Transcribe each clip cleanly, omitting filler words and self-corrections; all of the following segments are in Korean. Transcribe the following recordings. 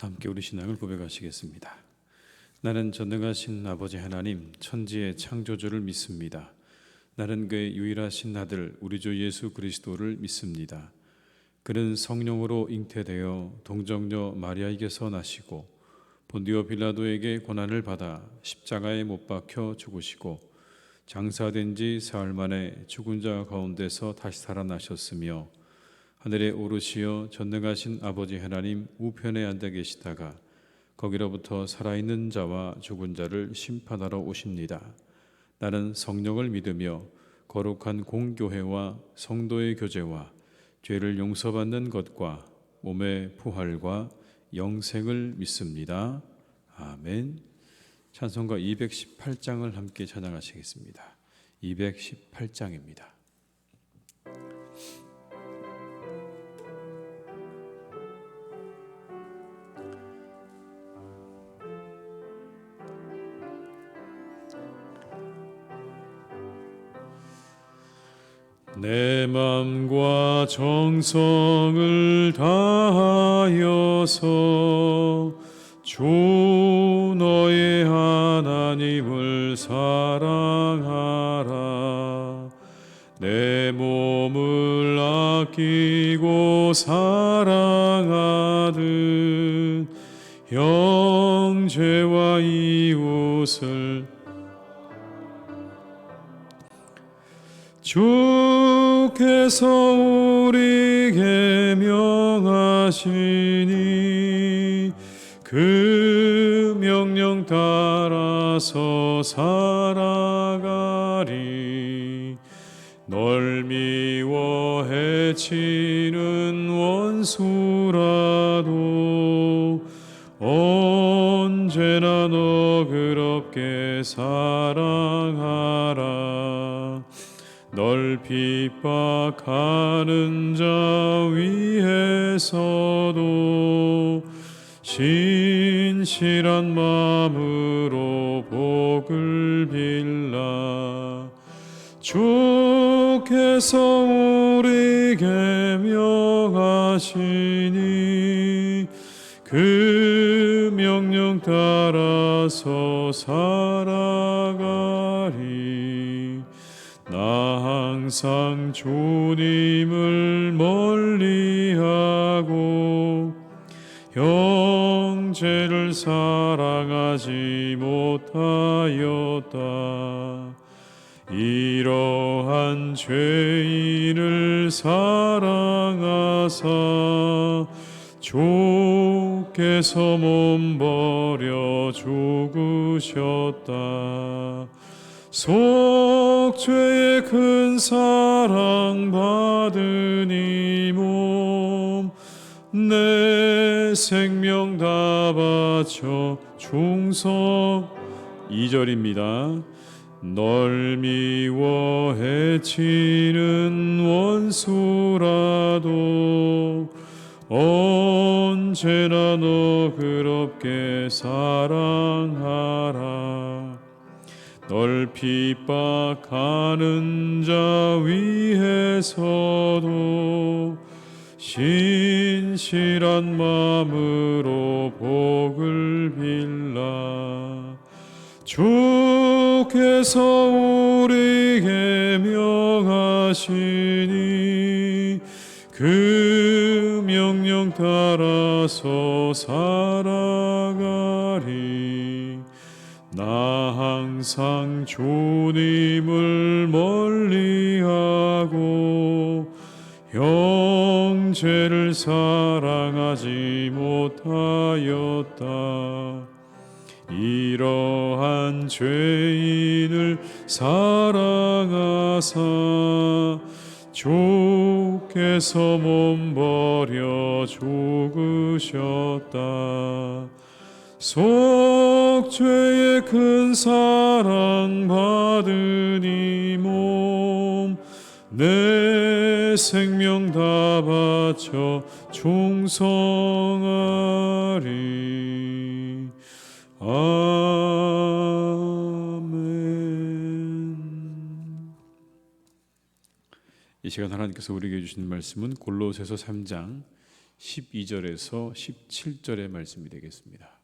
다 함께 우리 신앙을 고백하시겠습니다. 나는 전능하신 아버지 하나님 천지의 창조주를 믿습니다. 나는 그의 유일하신 아들 우리 주 예수 그리스도를 믿습니다. 그는 성령으로 잉태되어 동정녀 마리아에게서 나시고 본디오 빌라도에게 고난을 받아 십자가에 못 박혀 죽으시고 장사된 지 사흘 만에 죽은 자 가운데서 다시 살아나셨으며 하늘에 오르시어 전능하신 아버지 하나님 우편에 앉아 계시다가 거기로부터 살아있는 자와 죽은 자를 심판하러 오십니다. 나는 성령을 믿으며 거룩한 공교회와 성도의 교제와 죄를 용서받는 것과 몸의 부활과 영생을 믿습니다. 아멘. 찬송가 218장을 함께 찬양하시겠습니다. 218장입니다. 내 맘과 정성을 다하여서 주 너의 하나님을 사랑하라. 내 몸을 아끼고 사랑하듯 형제와 이웃을 주께서 우리에게 명하시니 그 명령 따라서 살아가리. 널 미워 해치는 원수라도 언제나 너 그렇게 사랑하라. 널 핍박하는 자 위에서도 신실한 마음으로 복을 빌라. 주께서 우리에게 명하시니 그 명령 따라서 살아가리. 나 항상 주님을 멀리하고 형제를 사랑하지 못하였다. 이러한 죄인을 사랑하사 주께서 몸버려 죽으셨다. 속죄의 큰 사랑 받은 이 몸 내 생명 다 바쳐 충성. 2절입니다. 널 미워 해치는 원수라도 언제나 너 그렇게 사랑하라. 널 핍박하는 자 위에서도 신실한 마음으로 복을 빌라. 주께서 우리에게 명하시니 그 명령 따라서 살아가리. 나 항상 주님을 멀리하고 형제를 사랑하지 못하였다. 이러한 죄인을 사랑하사 주께서 몸버려 죽으셨다. 속죄의 큰 사랑 받은 이 몸 내 생명 다 바쳐 충성하리. 아멘. 이 시간 하나님께서 우리에게 주신 말씀은 골로새서 3장 12절에서 17절의 말씀이 되겠습니다.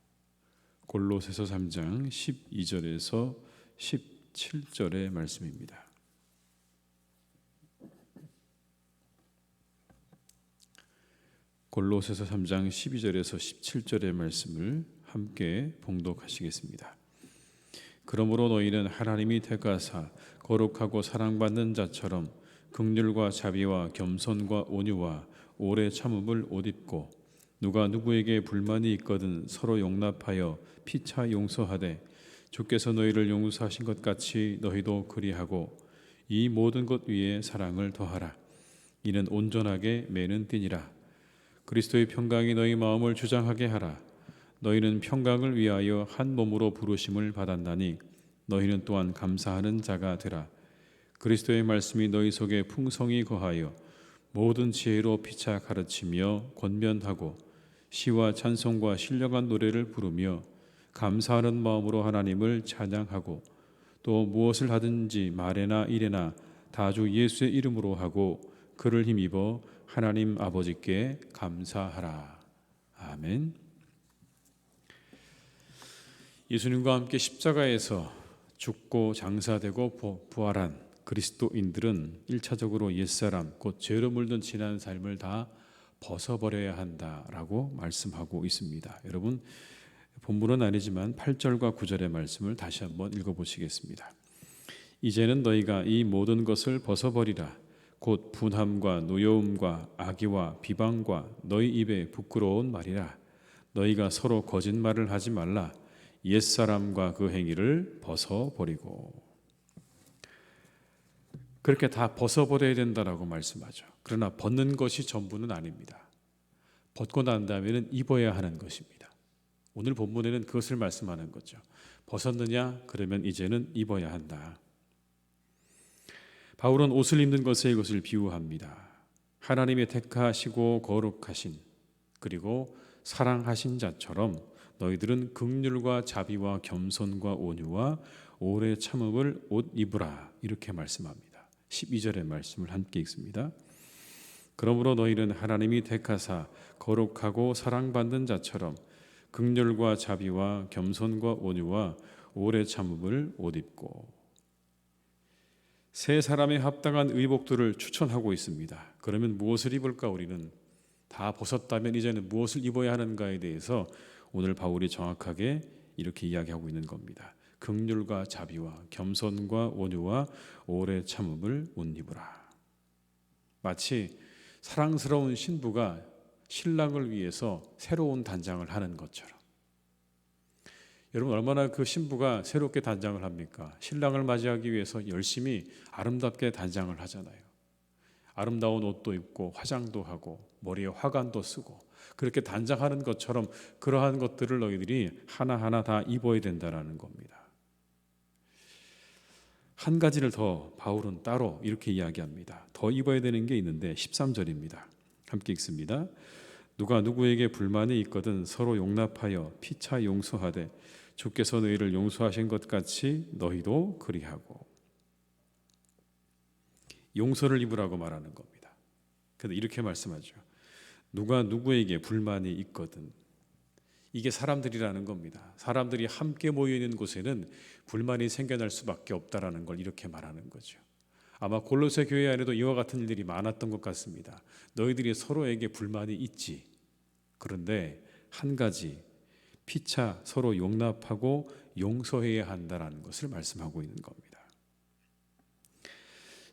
골로새서 3장 12절에서 17절의 말씀입니다. 골로새서 3장 12절에서 17절의 말씀을 함께 봉독하시겠습니다. 그러므로 너희는 하나님이 택하사 거룩하고 사랑받는 자처럼 긍휼과 자비와 겸손과 온유와 오래 참음을 옷 입고 누가 누구에게 불만이 있거든 서로 용납하여 피차 용서하되 주께서 너희를 용서하신 것 같이 너희도 그리하고 이 모든 것 위에 사랑을 더하라. 이는 온전하게 매는 띠니라. 그리스도의 평강이 너희 마음을 주장하게 하라. 너희는 평강을 위하여 한 몸으로 부르심을 받았나니 너희는 또한 감사하는 자가 되라. 그리스도의 말씀이 너희 속에 풍성히 거하여 모든 지혜로 피차 가르치며 권면하고 시와 찬송과 신령한 노래를 부르며 감사하는 마음으로 하나님을 찬양하고 또 무엇을 하든지 말에나 일에나 다 주 예수의 이름으로 하고 그를 힘입어 하나님 아버지께 감사하라. 아멘. 예수님과 함께 십자가에서 죽고 장사되고 부활한 그리스도인들은 1차적으로 옛사람 곧 죄로 물든 지난 삶을 다 벗어버려야 한다라고 말씀하고 있습니다. 여러분 본문은 아니지만 8절과 9절의 말씀을 다시 한번 읽어보시겠습니다. 이제는 너희가 이 모든 것을 벗어버리라. 곧 분함과 노여움과 악의와 비방과 너희 입에 부끄러운 말이라. 너희가 서로 거짓말을 하지 말라. 옛사람과 그 행위를 벗어버리고. 그렇게 다 벗어버려야 된다라고 말씀하죠. 그러나 벗는 것이 전부는 아닙니다. 벗고 난 다음에는 입어야 하는 것입니다. 오늘 본문에는 그것을 말씀하는 거죠. 벗었느냐? 그러면 이제는 입어야 한다. 바울은 옷을 입는 것에 이것을 비유합니다. 하나님의 택하시고 거룩하신 그리고 사랑하신 자처럼 너희들은 긍휼과 자비와 겸손과 온유와 오래 참음을 옷 입으라. 이렇게 말씀합니다. 12절의 말씀을 함께 읽습니다. 그러므로 너희는 하나님이 택하사 거룩하고 사랑받는 자처럼 긍휼과 자비와 겸손과 온유와 오래 참음을 옷 입고. 세 사람에 합당한 의복들을 추천하고 있습니다. 그러면 무엇을 입을까? 우리는 다 벗었다면 이제는 무엇을 입어야 하는가에 대해서 오늘 바울이 정확하게 이렇게 이야기하고 있는 겁니다. 긍휼과 자비와 겸손과 온유와 오래 참음을 옷 입으라. 마치 사랑스러운 신부가 신랑을 위해서 새로운 단장을 하는 것처럼. 여러분 얼마나 그 신부가 새롭게 단장을 합니까? 신랑을 맞이하기 위해서 열심히 아름답게 단장을 하잖아요. 아름다운 옷도 입고 화장도 하고 머리에 화관도 쓰고 그렇게 단장하는 것처럼 그러한 것들을 너희들이 하나하나 다 입어야 된다는 겁니다. 한 가지를 더 바울은 따로 이렇게 이야기합니다. 더 입어야 되는 게 있는데 13절입니다. 함께 읽습니다. 누가 누구에게 불만이 있거든 서로 용납하여 피차 용서하되 주께서 너희를 용서하신 것 같이 너희도 그리하고. 용서를 입으라고 말하는 겁니다. 그런데 이렇게 말씀하죠. 누가 누구에게 불만이 있거든. 이게 사람들이라는 겁니다. 사람들이 함께 모여 있는 곳에는 불만이 생겨날 수밖에 없다라는 걸 이렇게 말하는 거죠. 아마 골로새 교회 안에도 이와 같은 일들이 많았던 것 같습니다. 너희들이 서로에게 불만이 있지. 그런데 한 가지 피차 서로 용납하고 용서해야 한다라는 것을 말씀하고 있는 겁니다.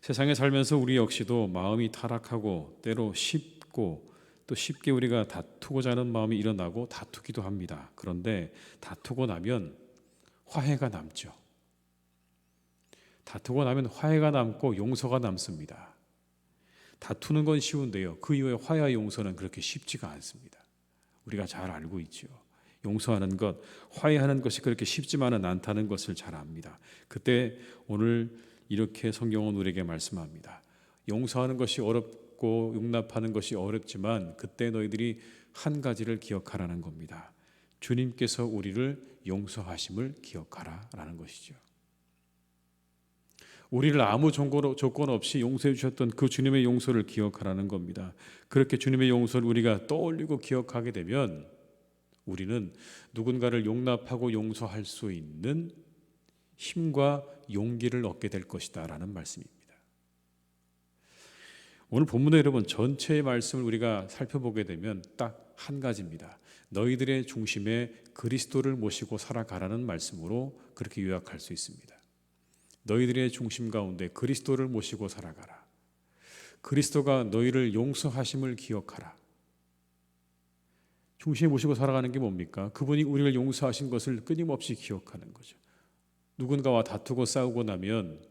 세상에 살면서 우리 역시도 마음이 타락하고 때로 쉽고 또 쉽게 우리가 다투고자 하는 마음이 일어나고 다투기도 합니다. 그런데 다투고 나면 화해가 남죠. 다투고 나면 화해가 남고 용서가 남습니다. 다투는 건 쉬운데요. 그 이후에 화해와 용서는 그렇게 쉽지가 않습니다. 우리가 잘 알고 있죠. 용서하는 것, 화해하는 것이 그렇게 쉽지만은 않다는 것을 잘 압니다. 그때 오늘 이렇게 성경은 우리에게 말씀합니다. 용서하는 것이 어렵고 용납하는 것이 어렵지만 그때 너희들이 한 가지를 기억하라는 겁니다. 주님께서 우리를 용서하심을 기억하라라는 것이죠. 우리를 아무 조건 없이 용서해 주셨던 그 주님의 용서를 기억하라는 겁니다. 그렇게 주님의 용서를 우리가 떠올리고 기억하게 되면 우리는 누군가를 용납하고 용서할 수 있는 힘과 용기를 얻게 될 것이다 라는 말씀입니다. 오늘 본문의 여러분 전체의 말씀을 우리가 살펴보게 되면 딱 한 가지입니다. 너희들의 중심에 그리스도를 모시고 살아가라는 말씀으로 그렇게 요약할 수 있습니다. 너희들의 중심 가운데 그리스도를 모시고 살아가라. 그리스도가 너희를 용서하심을 기억하라. 중심에 모시고 살아가는 게 뭡니까? 그분이 우리를 용서하신 것을 끊임없이 기억하는 거죠. 누군가와 다투고 싸우고 나면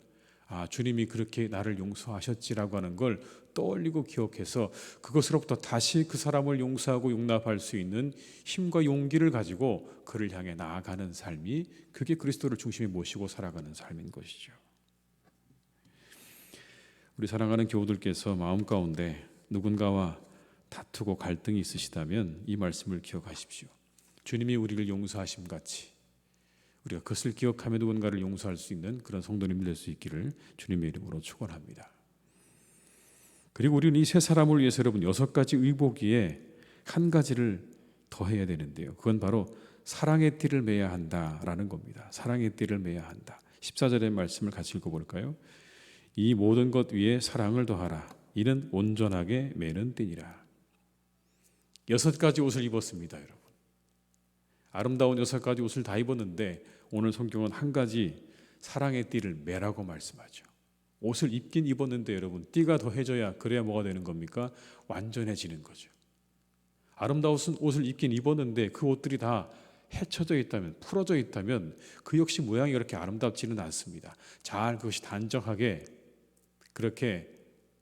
주님이 그렇게 나를 용서하셨지라고 하는 걸 떠올리고 기억해서 그것으로부터 다시 그 사람을 용서하고 용납할 수 있는 힘과 용기를 가지고 그를 향해 나아가는 삶이, 그게 그리스도를 중심에 모시고 살아가는 삶인 것이죠. 우리 사랑하는 교우들께서 마음 가운데 누군가와 다투고 갈등이 있으시다면 이 말씀을 기억하십시오. 주님이 우리를 용서하심 같이 우리가 그것을 기억하며 누군가를 용서할 수 있는 그런 성도님들 될 수 있기를 주님의 이름으로 축원합니다. 그리고 우리는 이 세 사람을 위해서 여러분 6가지 의복기에 한 가지를 더 해야 되는데요. 그건 바로 사랑의 띠를 매야 한다라는 겁니다. 사랑의 띠를 매야 한다. 14절의 말씀을 같이 읽어볼까요? 이 모든 것 위에 사랑을 더하라. 이는 온전하게 매는 띠니라. 6가지 옷을 입었습니다, 여러분. 아름다운 6가지 옷을 다 입었는데 오늘 성경은 한 가지 사랑의 띠를 매라고 말씀하죠. 옷을 입긴 입었는데 여러분 띠가 더해져야, 그래야 뭐가 되는 겁니까? 완전해지는 거죠. 아름다운 옷을 입긴 입었는데 그 옷들이 다 헤쳐져 있다면, 풀어져 있다면 그 역시 모양이 그렇게 아름답지는 않습니다. 잘 그것이 단정하게 그렇게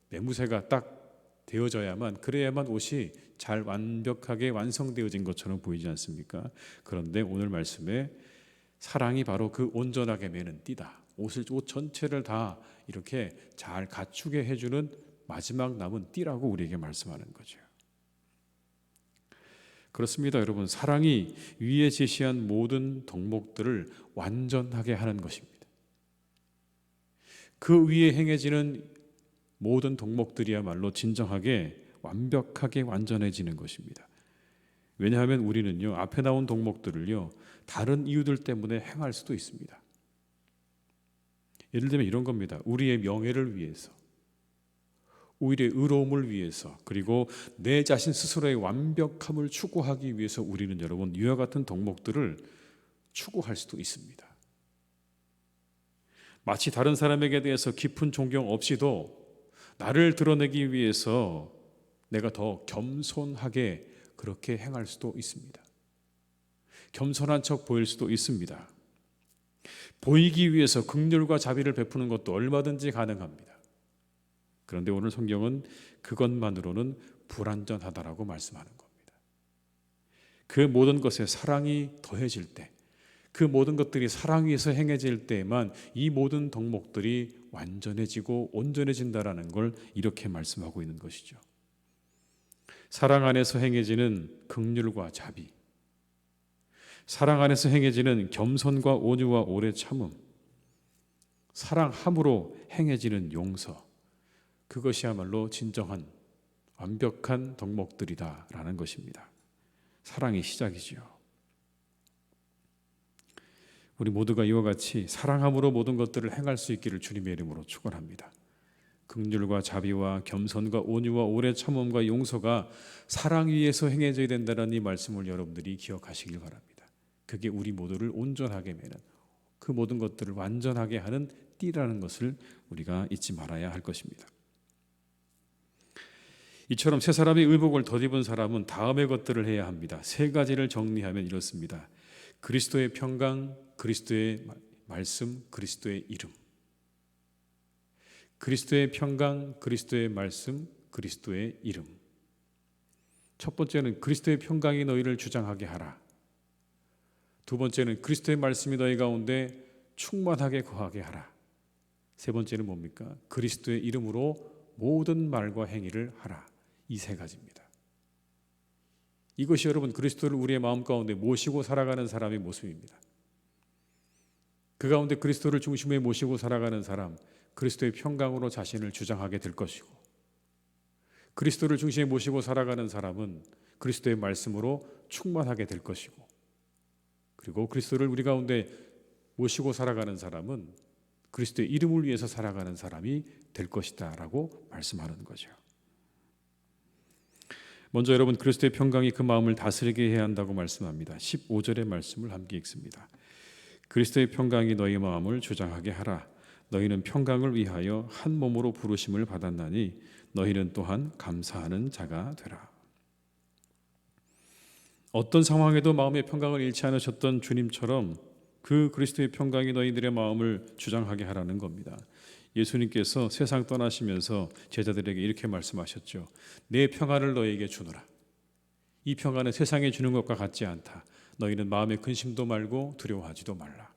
매무새가 딱 되어져야만, 그래야만 옷이 잘 완벽하게 완성되어진 것처럼 보이지 않습니까? 그런데 오늘 말씀에 사랑이 바로 그 온전하게 매는 띠다. 옷 전체를 다 이렇게 잘 갖추게 해주는 마지막 남은 띠라고 우리에게 말씀하는 거죠. 그렇습니다, 여러분. 사랑이 위에 제시한 모든 덕목들을 완전하게 하는 것입니다. 그 위에 행해지는 모든 덕목들이야말로 진정하게 완벽하게 완전해지는 것입니다. 왜냐하면 우리는요, 앞에 나온 덕목들을요 다른 이유들 때문에 행할 수도 있습니다. 예를 들면 이런 겁니다. 우리의 명예를 위해서, 우리의 의로움을 위해서, 그리고 내 자신 스스로의 완벽함을 추구하기 위해서 우리는 여러분 이와 같은 덕목들을 추구할 수도 있습니다. 마치 다른 사람에게 대해서 깊은 존경 없이도 나를 드러내기 위해서 내가 더 겸손하게 그렇게 행할 수도 있습니다. 겸손한 척 보일 수도 있습니다. 보이기 위해서 긍휼과 자비를 베푸는 것도 얼마든지 가능합니다. 그런데 오늘 성경은 그것만으로는 불완전하다라고 말씀하는 겁니다. 그 모든 것에 사랑이 더해질 때, 그 모든 것들이 사랑 위에서 행해질 때에만 이 모든 덕목들이 완전해지고 온전해진다라는 걸 이렇게 말씀하고 있는 것이죠. 사랑 안에서 행해지는 긍휼과 자비, 사랑 안에서 행해지는 겸손과 온유와 오래 참음, 사랑함으로 행해지는 용서, 그것이야말로 진정한 완벽한 덕목들이다라는 것입니다. 사랑의 시작이지요. 우리 모두가 이와 같이 사랑함으로 모든 것들을 행할 수 있기를 주님의 이름으로 축원합니다. 긍휼과 자비와 겸손과 온유와 오래 참음과 용서가 사랑 위에서 행해져야 된다는 이 말씀을 여러분들이 기억하시길 바랍니다. 그게 우리 모두를 온전하게 매는, 그 모든 것들을 완전하게 하는 띠라는 것을 우리가 잊지 말아야 할 것입니다. 이처럼 세 사람의 의복을 덧입은 사람은 다음의 것들을 해야 합니다. 3가지를 정리하면 이렇습니다. 그리스도의 평강, 그리스도의 말씀, 그리스도의 이름. 그리스도의 평강, 그리스도의 말씀, 그리스도의 이름. 첫 번째는 그리스도의 평강이 너희를 주장하게 하라. 두 번째는 그리스도의 말씀이 너희 가운데 충만하게 거하게 하라. 세 번째는 뭡니까? 그리스도의 이름으로 모든 말과 행위를 하라. 이 3가지입니다. 이것이 여러분 그리스도를 우리의 마음 가운데 모시고 살아가는 사람의 모습입니다. 그 가운데 그리스도를 중심에 모시고 살아가는 사람, 그리스도의 평강으로 자신을 주장하게 될 것이고, 그리스도를 중심에 모시고 살아가는 사람은 그리스도의 말씀으로 충만하게 될 것이고, 그리고 그리스도를 우리 가운데 모시고 살아가는 사람은 그리스도의 이름을 위해서 살아가는 사람이 될 것이다 라고 말씀하는 거죠. 먼저 여러분, 그리스도의 평강이 그 마음을 다스리게 해야 한다고 말씀합니다. 15절의 말씀을 함께 읽습니다. 그리스도의 평강이 너희 마음을 주장하게 하라. 너희는 평강을 위하여 한 몸으로 부르심을 받았나니 너희는 또한 감사하는 자가 되라. 어떤 상황에도 마음의 평강을 잃지 않으셨던 주님처럼 그 그리스도의 평강이 너희들의 마음을 주장하게 하라는 겁니다. 예수님께서 세상 떠나시면서 제자들에게 이렇게 말씀하셨죠. 내 평안을 너희에게 주노라. 이 평안은 세상에 주는 것과 같지 않다. 너희는 마음에 근심도 말고 두려워하지도 말라.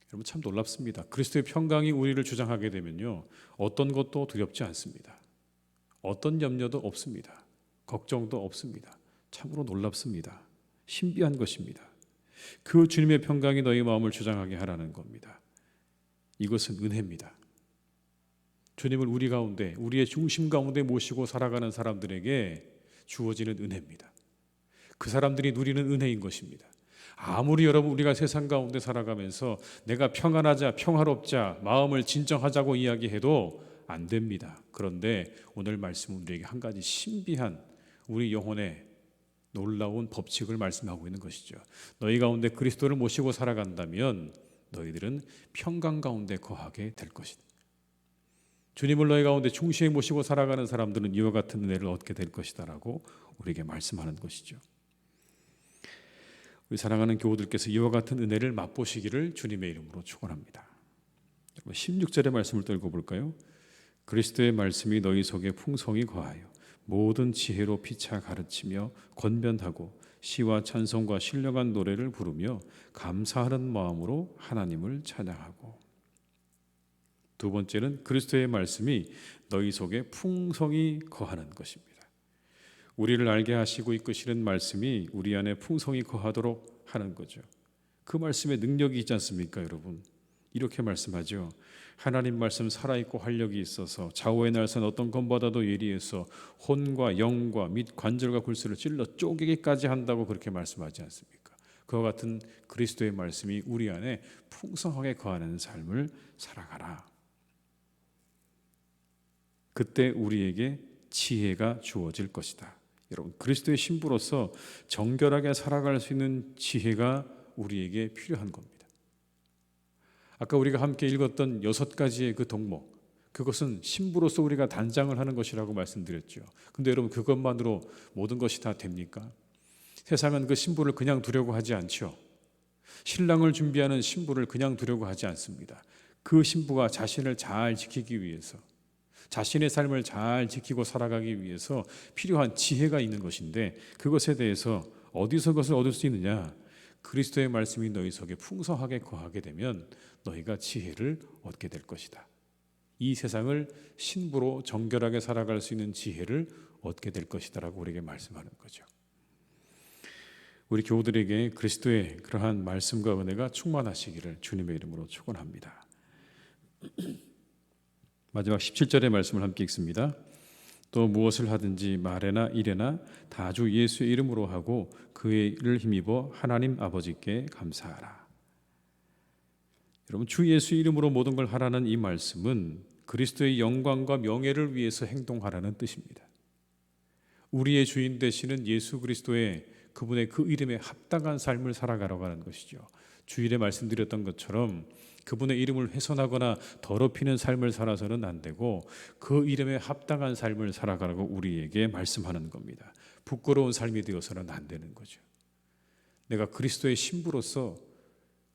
여러분, 참 놀랍습니다. 그리스도의 평강이 우리를 주장하게 되면요, 어떤 것도 두렵지 않습니다. 어떤 염려도 없습니다. 걱정도 없습니다. 참으로 놀랍습니다. 신비한 것입니다. 그 주님의 평강이 너희 마음을 주장하게 하라는 겁니다. 이것은 은혜입니다. 주님을 우리 가운데, 우리의 중심 가운데 모시고 살아가는 사람들에게 주어지는 은혜입니다. 그 사람들이 누리는 은혜인 것입니다. 아무리 여러분 우리가 세상 가운데 살아가면서 내가 평안하자, 평화롭자, 마음을 진정하자고 이야기해도 안 됩니다. 그런데 오늘 말씀은 우리에게 한 가지 신비한 우리 영혼의 놀라운 법칙을 말씀하고 있는 것이죠. 너희 가운데 그리스도를 모시고 살아간다면 너희들은 평강 가운데 거하게 될 것이다. 주님을 너희 가운데 중심에 모시고 살아가는 사람들은 이와 같은 은혜를 얻게 될 것이다 라고 우리에게 말씀하는 것이죠. 우리 사랑하는 교우들께서 이와 같은 은혜를 맛보시기를 주님의 이름으로 축원합니다. 16절의 말씀을 또 읽어볼까요? 그리스도의 말씀이 너희 속에 풍성히 거하여 모든 지혜로 피차 가르치며 권변하고 시와 찬송과 신령한 노래를 부르며 감사하는 마음으로 하나님을 찬양하고. 두 번째는 그리스도의 말씀이 너희 속에 풍성히 거하는 것입니다. 우리를 알게 하시고 이끄시는 말씀이 우리 안에 풍성히 거하도록 하는 거죠. 그 말씀에 능력이 있지 않습니까, 여러분? 이렇게 말씀하죠. 하나님 말씀 살아있고 활력이 있어서 좌우의 날선 어떤 검보다도 예리해서 혼과 영과 및 관절과 골수를 찔러 쪼개기까지 한다고 그렇게 말씀하지 않습니까? 그와 같은 그리스도의 말씀이 우리 안에 풍성하게 거하는 삶을 살아가라. 그때 우리에게 지혜가 주어질 것이다. 여러분, 그리스도의 신부로서 정결하게 살아갈 수 있는 지혜가 우리에게 필요한 겁니다. 아까 우리가 함께 읽었던 6가지의 그 덕목, 그것은 신부로서 우리가 단장을 하는 것이라고 말씀드렸죠. 근데 여러분, 그것만으로 모든 것이 다 됩니까? 세상은 그 신부를 그냥 두려고 하지 않죠. 신랑을 준비하는 신부를 그냥 두려고 하지 않습니다. 그 신부가 자신을 잘 지키기 위해서, 자신의 삶을 잘 지키고 살아가기 위해서 필요한 지혜가 있는 것인데, 그것에 대해서 어디서 그것을 얻을 수 있느냐? 그리스도의 말씀이 너희 속에 풍성하게 거하게 되면 너희가 지혜를 얻게 될 것이다. 이 세상을 신부로 정결하게 살아갈 수 있는 지혜를 얻게 될 것이다 라고 우리에게 말씀하는 거죠. 우리 교우들에게 그리스도의 그러한 말씀과 은혜가 충만하시기를 주님의 이름으로 축원합니다. 마지막 17절의 말씀을 함께 읽습니다. 또 무엇을 하든지 말에나 일에나 다 주 예수의 이름으로 하고 그의 일을 힘입어 하나님 아버지께 감사하라. 여러분, 주 예수의 이름으로 모든 걸 하라는 이 말씀은 그리스도의 영광과 명예를 위해서 행동하라는 뜻입니다. 우리의 주인 되시는 예수 그리스도의 그분의 그 이름에 합당한 삶을 살아가려고 하는 것이죠. 주일에 말씀드렸던 것처럼 그분의 이름을 훼손하거나 더럽히는 삶을 살아서는 안 되고 그 이름에 합당한 삶을 살아가라고 우리에게 말씀하는 겁니다. 부끄러운 삶이 되어서는 안 되는 거죠. 내가 그리스도의 신부로서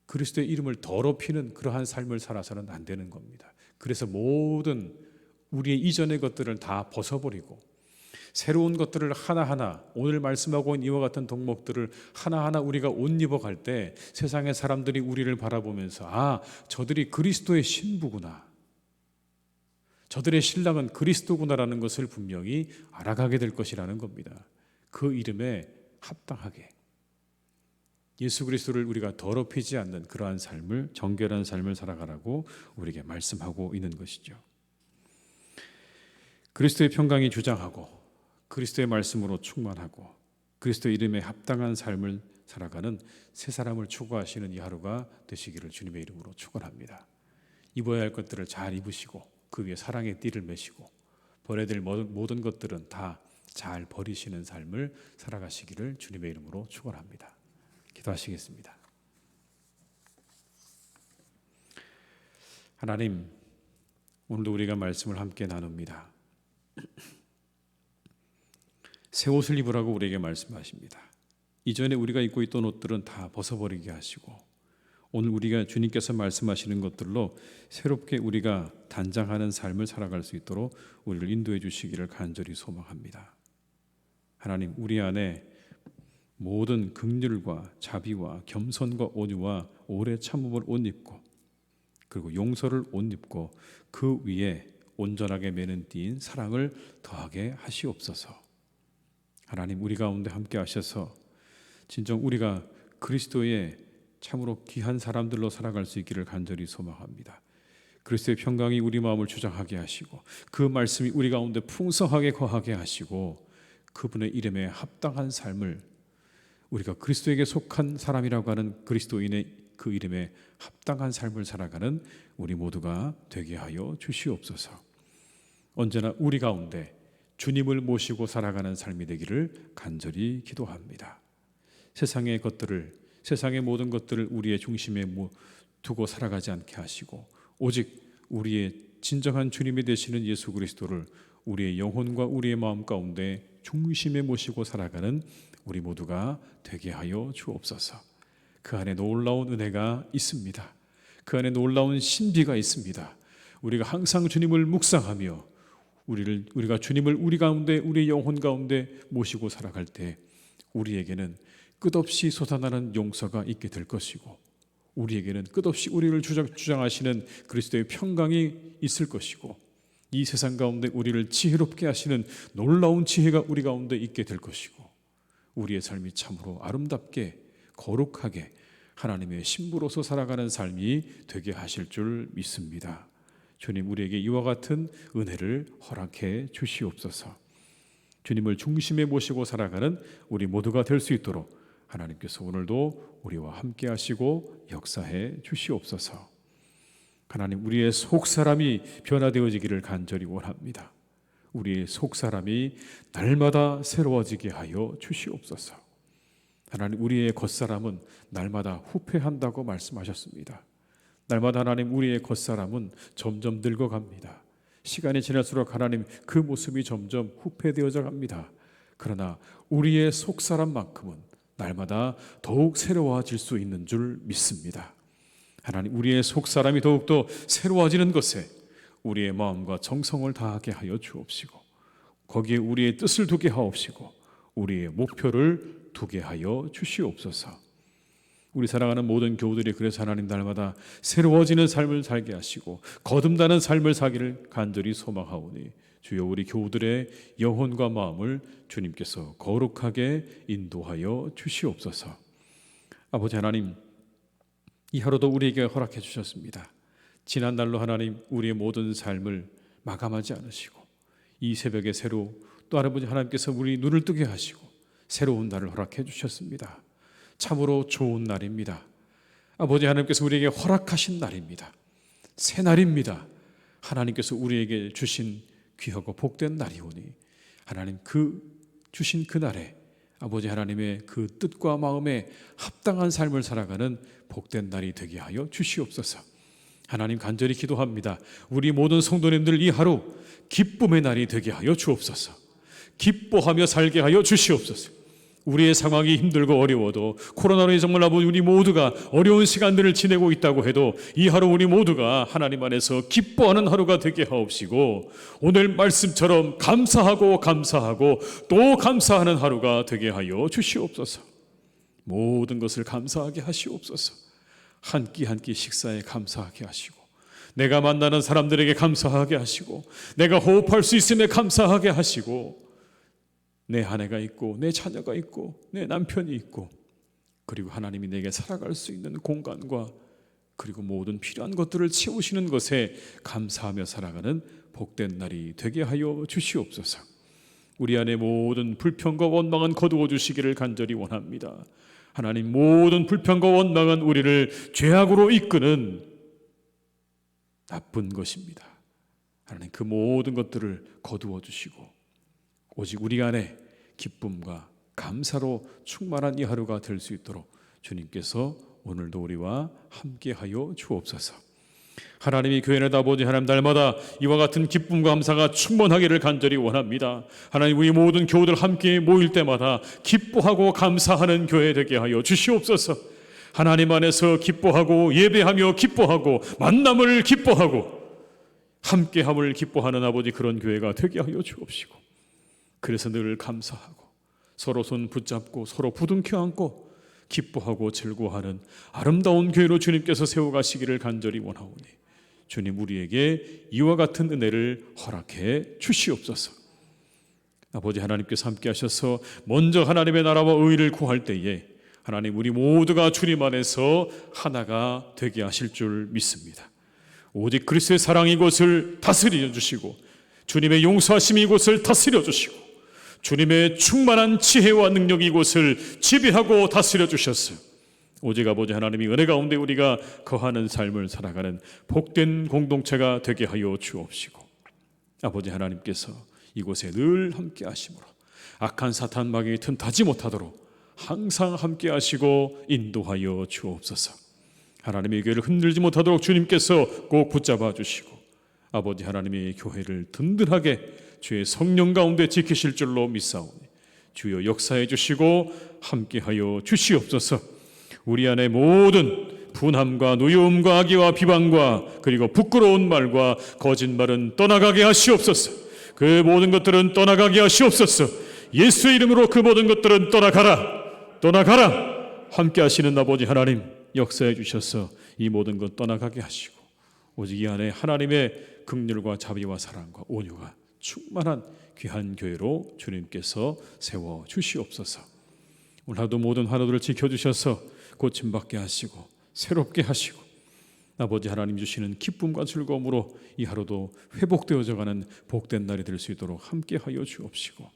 그리스도의 이름을 더럽히는 그러한 삶을 살아서는 안 되는 겁니다. 그래서 모든 우리의 이전의 것들을 다 벗어버리고 새로운 것들을 하나하나, 오늘 말씀하고 있는 이와 같은 덕목들을 하나하나 우리가 옷 입어갈 때 세상의 사람들이 우리를 바라보면서 아, 저들이 그리스도의 신부구나, 저들의 신랑은 그리스도구나라는 것을 분명히 알아가게 될 것이라는 겁니다. 그 이름에 합당하게, 예수 그리스도를 우리가 더럽히지 않는 그러한 삶을, 정결한 삶을 살아가라고 우리에게 말씀하고 있는 것이죠. 그리스도의 평강이 주장하고 그리스도의 말씀으로 충만하고 그리스도의 이름에 합당한 삶을 살아가는 새 사람을 추구하시는 이 하루가 되시기를 주님의 이름으로 축원합니다. 입어야 할 것들을 잘 입으시고 그 위에 사랑의 띠를 매시고 버려야 될 모든 것들은 다 잘 버리시는 삶을 살아가시기를 주님의 이름으로 축원합니다. 기도하시겠습니다. 하나님, 오늘도 우리가 말씀을 함께 나눕니다. 새 옷을 입으라고 우리에게 말씀하십니다. 이전에 우리가 입고 있던 옷들은 다 벗어버리게 하시고 오늘 우리가 주님께서 말씀하시는 것들로 새롭게 우리가 단장하는 삶을 살아갈 수 있도록 우리를 인도해 주시기를 간절히 소망합니다. 하나님, 우리 안에 모든 긍휼과 자비와 겸손과 온유와 오래 참음을 옷 입고 그리고 용서를 옷 입고 그 위에 온전하게 매는 띠인 사랑을 더하게 하시옵소서. 하나님, 우리 가운데 함께 하셔서 진정 우리가 그리스도의 참으로 귀한 사람들로 살아갈 수 있기를 간절히 소망합니다. 그리스도의 평강이 우리 마음을 주장하게 하시고 그 말씀이 우리 가운데 풍성하게 거하게 하시고 그분의 이름에 합당한 삶을, 우리가 그리스도에게 속한 사람이라고 하는 그리스도인의 그 이름에 합당한 삶을 살아가는 우리 모두가 되게 하여 주시옵소서. 언제나 우리 가운데 주님을 모시고 살아가는 삶이 되기를 간절히 기도합니다. 세상의 것들을, 세상의 모든 것들을 우리의 중심에 두고 살아가지 않게 하시고 오직 우리의 진정한 주님이 되시는 예수 그리스도를 우리의 영혼과 우리의 마음 가운데 중심에 모시고 살아가는 우리 모두가 되게 하여 주옵소서. 그 안에 놀라운 은혜가 있습니다. 그 안에 놀라운 신비가 있습니다. 우리가 항상 주님을 묵상하며 우리가 주님을 우리 가운데, 우리 영혼 가운데 모시고 살아갈 때 우리에게는 끝없이 솟아나는 용서가 있게 될 것이고 우리에게는 끝없이 우리를 주장하시는 그리스도의 평강이 있을 것이고 이 세상 가운데 우리를 지혜롭게 하시는 놀라운 지혜가 우리 가운데 있게 될 것이고 우리의 삶이 참으로 아름답게 거룩하게 하나님의 신부로서 살아가는 삶이 되게 하실 줄 믿습니다. 주님, 우리에게 이와 같은 은혜를 허락해 주시옵소서. 주님을 중심에 모시고 살아가는 우리 모두가 될 수 있도록 하나님께서 오늘도 우리와 함께 하시고 역사해 주시옵소서. 하나님, 우리의 속사람이 변화되어지기를 간절히 원합니다. 우리의 속사람이 날마다 새로워지게 하여 주시옵소서. 하나님, 우리의 겉사람은 날마다 후패한다고 말씀하셨습니다. 날마다 하나님, 우리의 겉사람은 점점 늙어갑니다. 시간이 지날수록 하나님, 그 모습이 점점 후패되어져 갑니다. 그러나 우리의 속사람만큼은 날마다 더욱 새로워질 수 있는 줄 믿습니다. 하나님, 우리의 속사람이 더욱더 새로워지는 것에 우리의 마음과 정성을 다하게 하여 주옵시고 거기에 우리의 뜻을 두게 하옵시고 우리의 목표를 두게 하여 주시옵소서. 우리 사랑하는 모든 교우들이 그래서 하나님 날마다 새로워지는 삶을 살게 하시고 거듭나는 삶을 사기를 간절히 소망하오니 주여, 우리 교우들의 영혼과 마음을 주님께서 거룩하게 인도하여 주시옵소서. 아버지 하나님, 이 하루도 우리에게 허락해 주셨습니다. 지난 날로 하나님 우리의 모든 삶을 마감하지 않으시고 이 새벽에 새로 또 아버지 하나님께서 우리 눈을 뜨게 하시고 새로운 날을 허락해 주셨습니다. 참으로 좋은 날입니다. 아버지 하나님께서 우리에게 허락하신 날입니다. 새 날입니다. 하나님께서 우리에게 주신 귀하고 복된 날이오니 하나님, 그 주신 그 날에 아버지 하나님의 그 뜻과 마음에 합당한 삶을 살아가는 복된 날이 되게 하여 주시옵소서. 하나님, 간절히 기도합니다. 우리 모든 성도님들 이 하루 기쁨의 날이 되게 하여 주옵소서. 기뻐하며 살게 하여 주시옵소서. 우리의 상황이 힘들고 어려워도 코로나로 정말 아버지 우리 모두가 어려운 시간들을 지내고 있다고 해도 이 하루 우리 모두가 하나님 안에서 기뻐하는 하루가 되게 하옵시고 오늘 말씀처럼 감사하고 또 감사하는 하루가 되게 하여 주시옵소서. 모든 것을 감사하게 하시옵소서. 한 끼 한 끼 식사에 감사하게 하시고 내가 만나는 사람들에게 감사하게 하시고 내가 호흡할 수 있음에 감사하게 하시고 내 아내가 있고 내 자녀가 있고 내 남편이 있고 그리고 하나님이 내게 살아갈 수 있는 공간과 그리고 모든 필요한 것들을 채우시는 것에 감사하며 살아가는 복된 날이 되게 하여 주시옵소서. 우리 안에 모든 불평과 원망은 거두어 주시기를 간절히 원합니다. 하나님, 모든 불평과 원망은 우리를 죄악으로 이끄는 나쁜 것입니다. 하나님, 그 모든 것들을 거두어 주시고 오직 우리 안에 기쁨과 감사로 충만한 이 하루가 될 수 있도록 주님께서 오늘도 우리와 함께하여 주옵소서. 하나님이 교회 내다 아버지 하나님, 날마다 이와 같은 기쁨과 감사가 충만하기를 간절히 원합니다. 하나님, 우리 모든 교우들 함께 모일 때마다 기뻐하고 감사하는 교회 되게 하여 주시옵소서. 하나님 안에서 기뻐하고 예배하며 기뻐하고 만남을 기뻐하고 함께함을 기뻐하는 아버지, 그런 교회가 되게 하여 주옵시고, 그래서 늘 감사하고 서로 손 붙잡고 서로 부둥켜 안고 기뻐하고 즐거워하는 아름다운 교회로 주님께서 세워가시기를 간절히 원하오니 주님, 우리에게 이와 같은 은혜를 허락해 주시옵소서. 아버지 하나님께서 함께 하셔서 먼저 하나님의 나라와 의를 구할 때에 하나님, 우리 모두가 주님 안에서 하나가 되게 하실 줄 믿습니다. 오직 그리스도의 사랑이 이곳을 다스려 주시고 주님의 용서하심이 이곳을 다스려 주시고 주님의 충만한 지혜와 능력이 이곳을 지배하고 다스려 주셨어요. 오직 아버지 하나님이 은혜 가운데 우리가 거하는 삶을 살아가는 복된 공동체가 되게 하여 주옵시고, 아버지 하나님께서 이곳에 늘 함께 하심으로 악한 사탄 마귀에 틈타지 못하도록 항상 함께 하시고 인도하여 주옵소서. 하나님의 교회를 흔들지 못하도록 주님께서 꼭 붙잡아 주시고 아버지 하나님의 교회를 든든하게 주의 성령 가운데 지키실 줄로 믿사오니 주여 역사해 주시고 함께하여 주시옵소서. 우리 안에 모든 분함과 노여움과 악의와 비방과 그리고 부끄러운 말과 거짓말은 떠나가게 하시옵소서. 그 모든 것들은 떠나가게 하시옵소서. 예수의 이름으로 그 모든 것들은 떠나가라, 떠나가라. 함께 하시는 아버지 하나님, 역사해 주셔서 이 모든 것 떠나가게 하시고 오직 이 안에 하나님의 긍휼과 자비와 사랑과 온유가 충만한 귀한 교회로 주님께서 세워 주시옵소서. 오늘 하루도 모든 하루들을 지켜주셔서 고침받게 하시고 새롭게 하시고 아버지 하나님 주시는 기쁨과 즐거움으로 이 하루도 회복되어져 가는 복된 날이 될 수 있도록 함께하여 주옵시고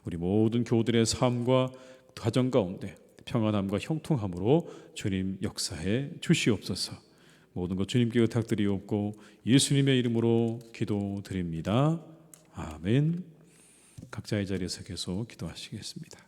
우리 모든 교우들의 삶과 가정 가운데 평안함과 형통함으로 주님 역사해 주시옵소서. 모든 것 주님께 부탁드리옵고 예수님의 이름으로 기도드립니다. 아멘. 각자의 자리에서 계속 기도하시겠습니다.